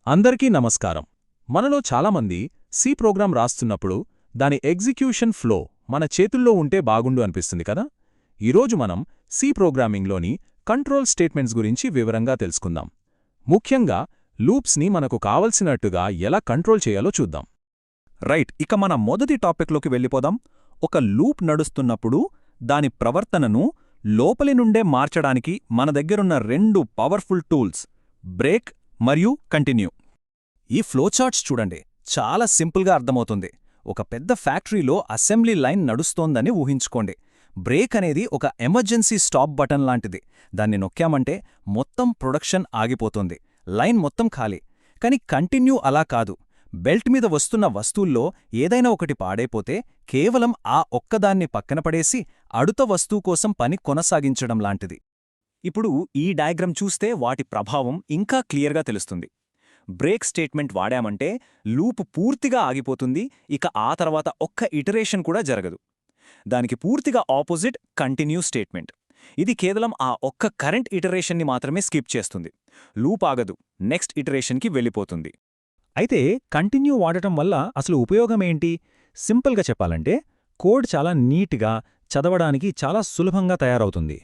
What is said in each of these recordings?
అందరికీ నమస్కారం. మనలో చాలామంది సి ప్రోగ్రాం రాస్తున్నప్పుడు దాని ఎగ్జిక్యూషన్ ఫ్లో మన చేతుల్లో ఉంటే బాగుండు అనిపిస్తుంది కదా. ఈరోజు మనం సి ప్రోగ్రామింగ్లోని కంట్రోల్ స్టేట్మెంట్స్ గురించి వివరంగా తెలుసుకుందాం. ముఖ్యంగా లూప్స్ని మనకు కావలసినట్టుగా ఎలా కంట్రోల్ చేయాలో చూద్దాం. రైట్, ఇక మన మొదటి టాపిక్లోకి వెళ్ళిపోదాం. ఒక లూప్ నడుస్తున్నప్పుడు దాని ప్రవర్తనను లోపలి నుండే మార్చడానికి మన దగ్గరున్న రెండు పవర్ఫుల్ టూల్స్ బ్రేక్ మరియు కంటిన్యూ. ఈ ఫ్లోచార్ట్స్ చూడండి, చాలా సింపుల్గా అర్థమవుతుంది. ఒక పెద్ద ఫ్యాక్టరీలో అసెంబ్లీ లైన్ నడుస్తోందని ఊహించుకోండి. బ్రేక్ అనేది ఒక ఎమర్జెన్సీ స్టాప్ బటన్ లాంటిది. దాన్ని నొక్కామంటే మొత్తం ప్రొడక్షన్ ఆగిపోతుంది, లైన్ మొత్తం ఖాళీ. కాని కంటిన్యూ అలా కాదు. బెల్ట్ మీద వస్తున్న వస్తువుల్లో ఏదైనా ఒకటి పాడైపోతే కేవలం ఆ ఒక్కదాన్ని పక్కన పడేసి అడుత వస్తువు కోసం పని కొనసాగించడం లాంటిది. ఇప్పుడు ఈ డయాగ్రామ్ చూస్తే వాటి ప్రభావం ఇంకా క్లియర్గా తెలుస్తుంది. బ్రేక్ స్టేట్మెంట్ వాడామంటే లూప్ పూర్తిగా ఆగిపోతుంది, ఇక ఆ తర్వాత ఒక్క ఇటరేషన్ కూడా జరగదు. దానికి పూర్తిగా ఆపోజిట్ కంటిన్యూ స్టేట్మెంట్. ఇది కేవలం ఆ ఒక్క కరెంట్ ఇటరేషన్ని మాత్రమే స్కిప్ చేస్తుంది. లూప్ ఆగదు, నెక్స్ట్ ఇటరేషన్కి వెళ్ళిపోతుంది. అయితే కంటిన్యూ వాడటం వల్ల అసలు ఉపయోగమేంటి? సింపుల్గా చెప్పాలంటే కోడ్ చాలా నీట్గా, చదవడానికి చాలా సులభంగా తయారవుతుంది.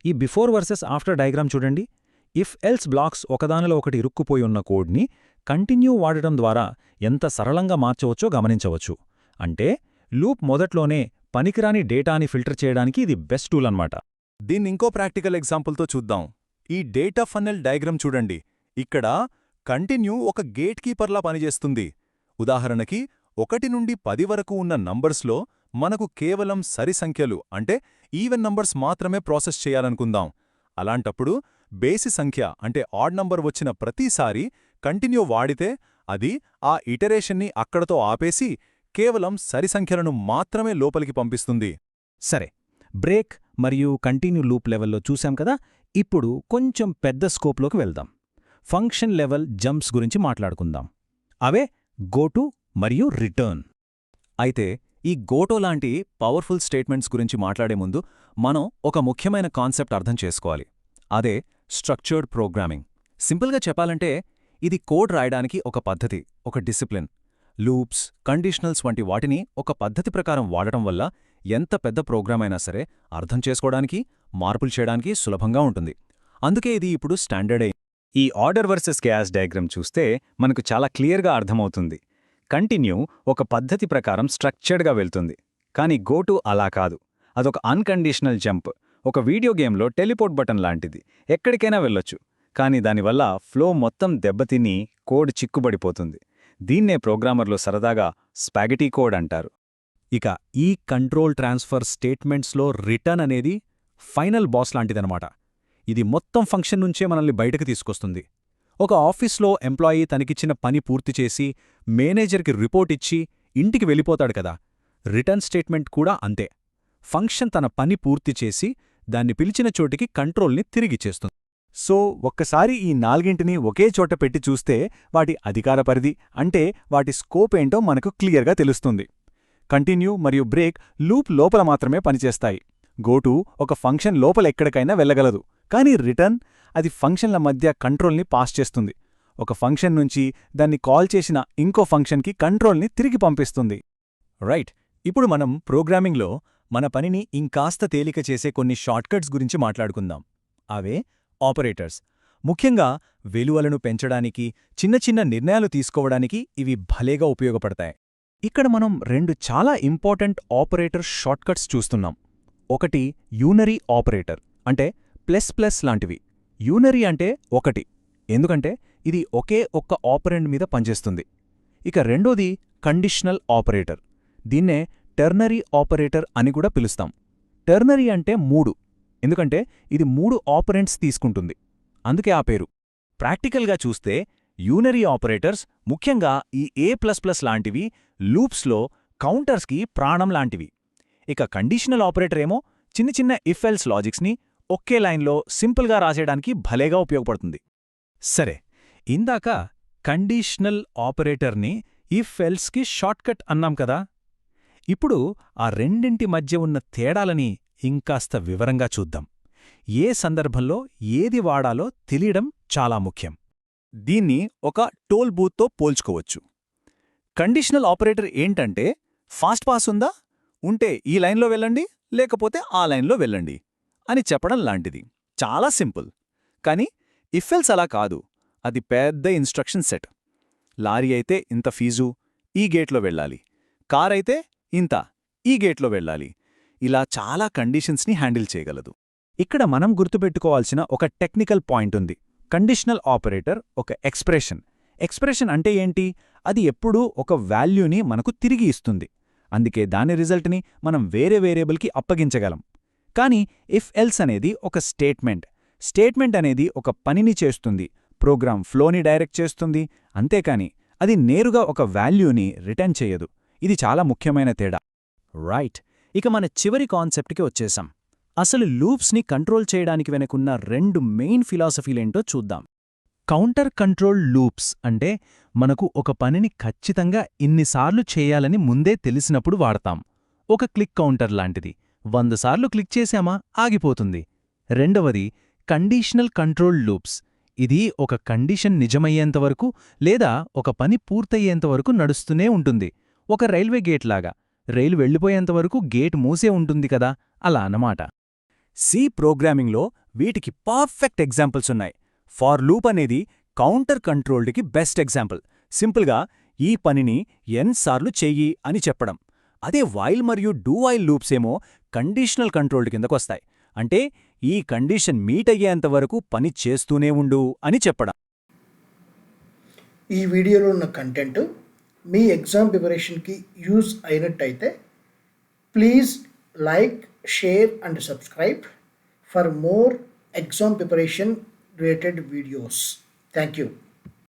ఈ బిఫోర్ వర్సెస్ ఆఫ్టర్ డయాగ్రామ్ చూడండి. ఇఫ్ ఎల్స్ బ్లాక్స్ ఒకదానిలో ఒకటి ఇరుక్కుపోయి ఉన్న కోడ్ని కంటిన్యూ వాడటం ద్వారా ఎంత సరళంగా మార్చవచ్చో గమనించవచ్చు. అంటే లూప్ మొదట్లోనే పనికిరాని డేటాని ఫిల్టర్ చేయడానికి ఇది బెస్ట్ టూల్ అన్నమాట. దీన్నింకో ప్రాక్టికల్ ఎగ్జాంపుల్తో చూద్దాం. ఈ డేటా ఫన్నెల్ డయాగ్రామ్ చూడండి. ఇక్కడ కంటిన్యూ ఒక గేట్ కీపర్లా పనిచేస్తుంది. ఉదాహరణకి 1 నుండి 10 వరకు ఉన్న నంబర్స్లో మనకు కేవలం సరి సంఖ్యలు అంటే ఈవెన్ నంబర్స్ మాత్రమే ప్రాసెస్ చేయాలనుకుందాం. అలాంటప్పుడు బేసి సంఖ్య అంటే ఆడ్ నంబర్ వచ్చిన ప్రతిసారీ కంటిన్యూ వాడితే అది ఆ ఇటరేషన్ని అక్కడతో ఆపేసి కేవలం సరి సంఖ్యలను మాత్రమే లోపలికి పంపిస్తుంది. సరే, బ్రేక్ మరియు కంటిన్యూ లూప్ లెవెల్లో చూశాం కదా. ఇప్పుడు కొంచెం పెద్ద స్కోప్లోకి వెళ్దాం. ఫంక్షన్ లెవెల్ జంప్స్ గురించి మాట్లాడుకుందాం. అవే గోటు మరియు రిటర్న్. అయితే ఈ గోటో లాంటి పవర్ఫుల్ స్టేట్మెంట్స్ గురించి మాట్లాడే ముందు మనం ఒక ముఖ్యమైన కాన్సెప్ట్ అర్థం చేసుకోవాలి. అదే స్ట్రక్చర్డ్ ప్రోగ్రామింగ్. సింపుల్గా చెప్పాలంటే ఇది కోడ్ రాయడానికి ఒక పద్ధతి, ఒక డిసిప్లిన్. లూప్స్, కండిషనల్స్ వంటి వాటిని ఒక పద్ధతి ప్రకారం వాడటం వల్ల ఎంత పెద్ద ప్రోగ్రామ్ అయినా సరే అర్థం చేసుకోవడానికి, మార్పులు చేయడానికి సులభంగా ఉంటుంది. అందుకే ఇది ఇప్పుడు స్టాండర్డ్ అయింది. ఈ ఆర్డర్ వర్సెస్ కేయాస్ డయాగ్రామ్ చూస్తే మనకు చాలా క్లియర్గా అర్థమవుతుంది. కంటిన్యూ ఒక పద్ధతి ప్రకారం స్ట్రక్చర్డ్గా వెళ్తుంది, కానీ గోటు అలా కాదు. అదొక అన్కండిషనల్ జంప్. ఒక వీడియో గేమ్లో టెలిపోర్ట్ బటన్ లాంటిది, ఎక్కడికైనా వెళ్ళొచ్చు. కానీ దానివల్ల ఫ్లో మొత్తం దెబ్బతిని కోడ్ చిక్కుబడిపోతుంది. దీన్నే ప్రోగ్రామర్లు సరదాగా స్పాగెటీ కోడ్ అంటారు. ఇక ఈ కంట్రోల్ ట్రాన్స్ఫర్ స్టేట్మెంట్స్లో రిటర్న్ అనేది ఫైనల్ బాస్ లాంటిదనమాట. ఇది మొత్తం ఫంక్షన్ నుంచే మనల్ని బయటకు తీసుకొస్తుంది. ఒక ఆఫీస్లో ఎంప్లాయీ తనకిచ్చిన పని పూర్తిచేసి మేనేజర్కి రిపోర్ట్ ఇచ్చి ఇంటికి వెళ్ళిపోతాడు కదా. రిటర్న్ స్టేట్మెంట్ కూడా అంతే. ఫంక్షన్ తన పని పూర్తిచేసి దాన్ని పిలిచిన చోటికి కంట్రోల్ని తిరిగిచ్చేస్తుంది. సో ఒక్కసారి ఈ నాలుగింటిని ఒకే చోట పెట్టి చూస్తే వాటి అధికార పరిధి అంటే వాటి స్కోప్ ఏంటో మనకు క్లియర్గా తెలుస్తుంది. కంటిన్యూ మరియు బ్రేక్ లూప్ లోపల మాత్రమే పనిచేస్తాయి. గోటు ఒక ఫంక్షన్ లోపల ఎక్కడికైనా వెళ్ళగలదు. కానీ రిటర్న్ అది ఫంక్షన్ల మధ్య కంట్రోల్ని పాస్ చేస్తుంది. ఒక ఫంక్షన్ నుంచి దాన్ని కాల్ చేసిన ఇంకో ఫంక్షన్కి కంట్రోల్ని తిరిగి పంపిస్తుంది. రైట్, ఇప్పుడు మనం ప్రోగ్రామింగ్లో మన పనిని ఇంకాస్త తేలిక చేసే కొన్ని షార్ట్కట్స్ గురించి మాట్లాడుకుందాం. అవే ఆపరేటర్స్. ముఖ్యంగా విలువలను పెంచడానికి, చిన్న చిన్న నిర్ణయాలు తీసుకోవడానికి ఇవి భలేగా ఉపయోగపడతాయి. ఇక్కడ మనం రెండు చాలా ఇంపార్టెంట్ ఆపరేటర్ షార్ట్కట్స్ చూస్తున్నాం. ఒకటి యూనరీ ఆపరేటర్, అంటే ప్లస్ ప్లస్ లాంటివి. యూనరీ అంటే ఒకటి, ఎందుకంటే ఇది ఒకే ఒక్క ఆపరెండ్ మీద పనిచేస్తుంది. ఇక రెండోది కండిషనల్ ఆపరేటర్. దీన్నే టెర్నరీ ఆపరేటర్ అని కూడా పిలుస్తాం. టెర్నరీ అంటే 3, ఎందుకంటే ఇది 3 ఆపరెంట్స్ తీసుకుంటుంది, అందుకే ఆ పేరు. ప్రాక్టికల్గా చూస్తే యూనరీ ఆపరేటర్స్ ముఖ్యంగా ఈ A++ లాంటివి లూప్స్లో కౌంటర్స్కి ప్రాణం లాంటివి. ఇక కండిషనల్ ఆపరేటర్ ఏమో చిన్న చిన్న ఇఫ్ ఎల్స్ లాజిక్స్ని ఒకే లైన్లో సింపుల్గా రాసేయడానికి భలేగా ఉపయోగపడుతుంది. సరే, ఇందాక కండిషనల్ ఆపరేటర్ని ఇఫ్ ఎల్స్కి షార్ట్కట్ అన్నాం కదా. ఇప్పుడు ఆ రెండింటి మధ్య ఉన్న తేడాలని ఇంకాస్త వివరంగా చూద్దాం. ఏ సందర్భంలో ఏది వాడాలో తెలియడం చాలా ముఖ్యం. దీన్ని ఒక టోల్ బూత్తో పోల్చుకోవచ్చు. కండిషనల్ ఆపరేటర్ ఏంటంటే ఫాస్ట్ పాస్ ఉందా? ఉంటే ఈ లైన్లో వెళ్ళండి, లేకపోతే ఆ లైన్లో వెళ్ళండి అని చెప్పడం లాంటిది. చాలా సింపుల్. కానీ ఇఫ్ ఎల్స్ అలా కాదు. అది పెద్ద ఇన్స్ట్రక్షన్ సెట్. లారీ అయితే ఇంత ఫీజు, ఈ గేట్లో వెళ్ళాలి. కార్ అయితే ఇంత, ఈ గేట్లో వెళ్ళాలి. ఇలా చాలా కండిషన్స్ని హ్యాండిల్ చేయగలదు. ఇక్కడ మనం గుర్తుపెట్టుకోవాల్సిన ఒక టెక్నికల్ పాయింట్ ఉంది. కండిషనల్ ఆపరేటర్ ఒక ఎక్స్ప్రెషన్. ఎక్స్ప్రెషన్ అంటే ఏంటి? అది ఎప్పుడూ ఒక వాల్యూని మనకు తిరిగి ఇస్తుంది. అందుకే దాని రిజల్ట్ని మనం వేరే వేరియబుల్కి అప్పగించగలం. కానీ ఇఫ్ ఎల్స్ అనేది ఒక స్టేట్మెంట్. స్టేట్మెంట్ అనేది ఒక పనిని చేస్తుంది, ప్రోగ్రామ్ ఫ్లోని డైరెక్ట్ చేస్తుంది, అంతేకాని అది నేరుగా ఒక వాల్యూని రిటర్న్ చేయదు. ఇది చాలా ముఖ్యమైన తేడా. రైట్, ఇక మన చివరి కాన్సెప్ట్కి వచ్చేసాం. అసలు లూప్స్ని కంట్రోల్ చేయడానికి వెనుకున్న 2 మెయిన్ ఫిలాసఫీలేంటో చూద్దాం. కౌంటర్ కంట్రోల్ లూప్స్ అంటే మనకు ఒక పనిని ఖచ్చితంగా ఇన్నిసార్లు చేయాలని ముందే తెలిసినప్పుడు వాడతాం. ఒక క్లిక్ కౌంటర్ లాంటిది. 100 సార్లు క్లిక్ చేశామా ఆగిపోతుంది. రెండవది కండీషనల్ కంట్రోల్ లూప్స్. ఇది ఒక కండిషన్ నిజమయ్యేంతవరకు లేదా ఒక పని పూర్తయ్యేంతవరకు నడుస్తూనే ఉంటుంది. ఒక రైల్వే గేట్ లాగా. రైలు వెళ్ళిపోయేంతవరకు గేట్ మూసే ఉంటుంది కదా, అలా అన్నమాట. సి ప్రోగ్రామింగ్లో వీటికి పర్ఫెక్ట్ ఎగ్జాంపుల్స్ ఉన్నాయి. ఫార్ లూప్ అనేది కౌంటర్ కంట్రోల్డ్కి బెస్ట్ ఎగ్జాంపుల్. సింపుల్గా ఈ పనిని n సార్లు చెయ్యి అని చెప్పడం. అదే వైల్ మరియు డూ వైల్ లూప్స్ ఏమో కండిషనల్ కంట్రోల్డ్ కిందకొస్తాయి. అంటే ఈ కండిషన్ మీట్ అయ్యేంతవరకు పని చేస్తూనే ఉండు అని చెప్పడం. ఈ వీడియోలో ఉన్న కంటెంట్ మీ ఎగ్జామ్ ప్రిపరేషన్కి యూజ్ అయినట్టయితే please like, share and subscribe for more exam preparation related videos. Thank you.